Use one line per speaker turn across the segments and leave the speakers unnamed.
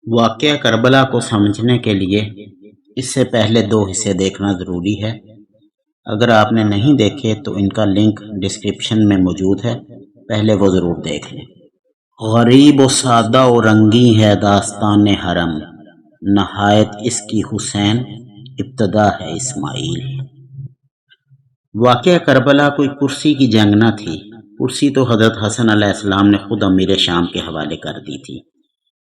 واقعہ کربلا کو سمجھنے کے لیے اس سے پہلے دو حصے دیکھنا ضروری ہے۔ اگر آپ نے نہیں دیکھے تو ان کا لنک ڈسکرپشن میں موجود ہے، پہلے وہ ضرور دیکھ لیں۔ غریب و سادہ و رنگی ہے داستان حرم، نہایت اس کی حسین، ابتدا ہے اسماعیل۔ واقعہ کربلا کوئی کرسی کی جنگ نہ تھی۔ کرسی تو حضرت حسن علیہ السلام نے خود امیر شام کے حوالے کر دی تھی،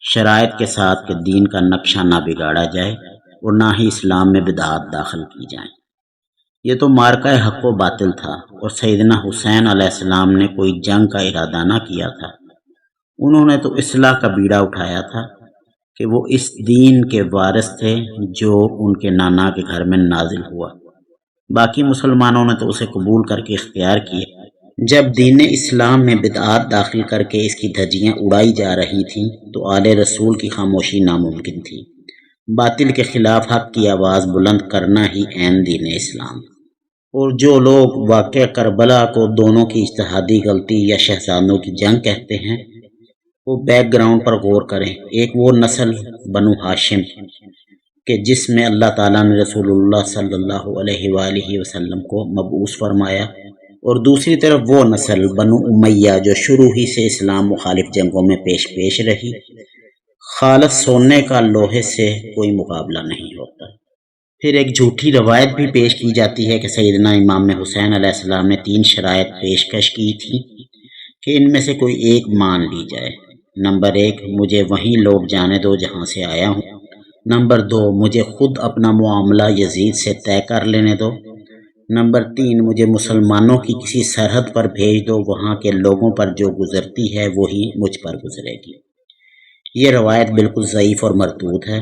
شرائط کے ساتھ کہ دین کا نقشہ نہ بگاڑا جائے اور نہ ہی اسلام میں بدعات داخل کی جائیں۔ یہ تو مارکہ حق و باطل تھا اور سیدنا حسین علیہ السلام نے کوئی جنگ کا ارادہ نہ کیا تھا۔ انہوں نے تو اصلاح کا بیڑا اٹھایا تھا کہ وہ اس دین کے وارث تھے جو ان کے نانا کے گھر میں نازل ہوا۔ باقی مسلمانوں نے تو اسے قبول کر کے اختیار کیا۔ جب دین اسلام میں بدعات داخل کر کے اس کی دھجیاں اڑائی جا رہی تھیں تو آل رسول کی خاموشی ناممکن تھی۔ باطل کے خلاف حق کی آواز بلند کرنا ہی عین دین اسلام۔ اور جو لوگ واقعہ کربلا کو دونوں کی اجتہادی غلطی یا شہزادوں کی جنگ کہتے ہیں، وہ بیک گراؤنڈ پر غور کریں۔ ایک وہ نسل بنو ہاشم کہ جس میں اللہ تعالیٰ نے رسول اللہ صلی اللہ علیہ وآلہ وسلم کو مبعوث فرمایا، اور دوسری طرف وہ نسل بنو امیہ جو شروع ہی سے اسلام مخالف جنگوں میں پیش رہی۔ خالص سونے کا لوہے سے کوئی مقابلہ نہیں ہوتا۔ پھر ایک جھوٹی روایت بھی پیش کی جاتی ہے کہ سیدنا امام حسین علیہ السلام نے 3 شرائط پیشکش کی تھی کہ ان میں سے کوئی ایک مان لی جائے۔ نمبر 1، مجھے وہیں لوٹ جانے دو جہاں سے آیا ہوں۔ نمبر 2، مجھے خود اپنا معاملہ یزید سے طے کر لینے دو۔ نمبر 3، مجھے مسلمانوں کی کسی سرحد پر بھیج دو، وہاں کے لوگوں پر جو گزرتی ہے وہی مجھ پر گزرے گی۔ یہ روایت بالکل ضعیف اور مردود ہے۔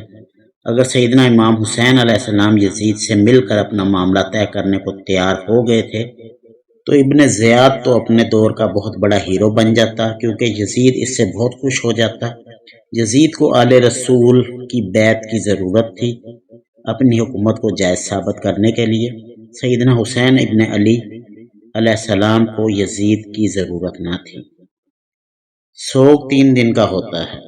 اگر سیدنا امام حسین علیہ السلام یزید سے مل کر اپنا معاملہ طے کرنے کو تیار ہو گئے تھے تو ابن زیاد تو اپنے دور کا بہت بڑا ہیرو بن جاتا، کیونکہ یزید اس سے بہت خوش ہو جاتا۔ یزید کو آل رسول کی بیعت کی ضرورت تھی اپنی حکومت کو جائز ثابت کرنے کے لیے۔ سیدنا حسین ابن علی علیہ السلام کو یزید کی ضرورت نہ تھی۔ سوگ 3 دن کا ہوتا ہے،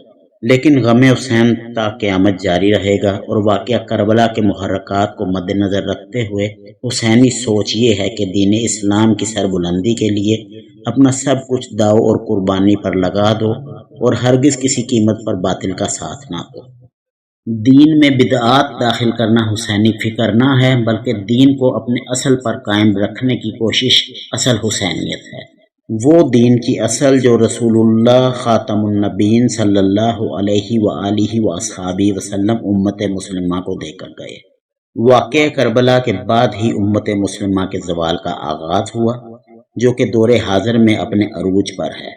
لیکن غم حسین تا قیامت جاری رہے گا، اور واقعہ کربلا کے محرکات کو مد نظر رکھتے ہوئے حسینی سوچ یہ ہے کہ دین اسلام کی سربلندی کے لیے اپنا سب کچھ داؤ اور قربانی پر لگا دو اور ہرگز کسی قیمت پر باطل کا ساتھ نہ دو۔ دین میں بدعات داخل کرنا حسینی فکر نہ ہے، بلکہ دین کو اپنے اصل پر قائم رکھنے کی کوشش اصل حسینیت ہے۔ وہ دین کی اصل جو رسول اللہ خاتم النبیین صلی اللہ علیہ وآلہ وآصحابہ وسلم امت مسلمہ کو دے کر گئے۔ واقعہ کربلا کے بعد ہی امت مسلمہ کے زوال کا آغاز ہوا، جو کہ دور حاضر میں اپنے عروج پر ہے۔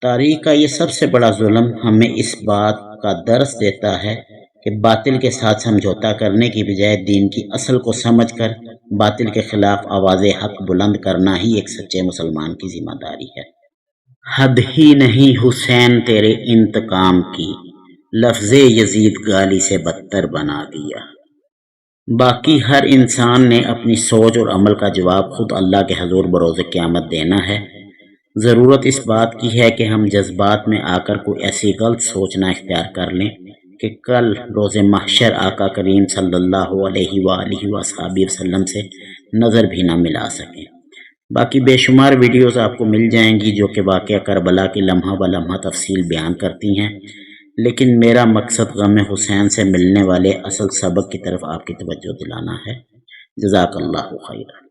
تاریخ کا یہ سب سے بڑا ظلم ہمیں اس بات کا درس دیتا ہے کہ باطل کے ساتھ سمجھوتا کرنے کی بجائے دین کی اصل کو سمجھ کر باطل کے خلاف آواز حق بلند کرنا ہی ایک سچے مسلمان کی ذمہ داری ہے۔ حد ہی نہیں حسین تیرے انتقام کی، لفظ یزید گالی سے بدتر بنا دیا۔ باقی ہر انسان نے اپنی سوچ اور عمل کا جواب خود اللہ کے حضور بروز قیامت دینا ہے۔ ضرورت اس بات کی ہے کہ ہم جذبات میں آ کر کوئی ایسی غلط سوچ نہ اختیار کر لیں کہ کل روز محشر آقا کریم صلی اللہ علیہ وآلہ وصحبہ وسلم سے نظر بھی نہ ملا سکیں۔ باقی بے شمار ویڈیوز آپ کو مل جائیں گی جو کہ واقعہ کربلا کی لمحہ بلمحہ تفصیل بیان کرتی ہیں، لیکن میرا مقصد غم حسین سے ملنے والے اصل سبق کی طرف آپ کی توجہ دلانا ہے۔ جزاک اللہ خیر۔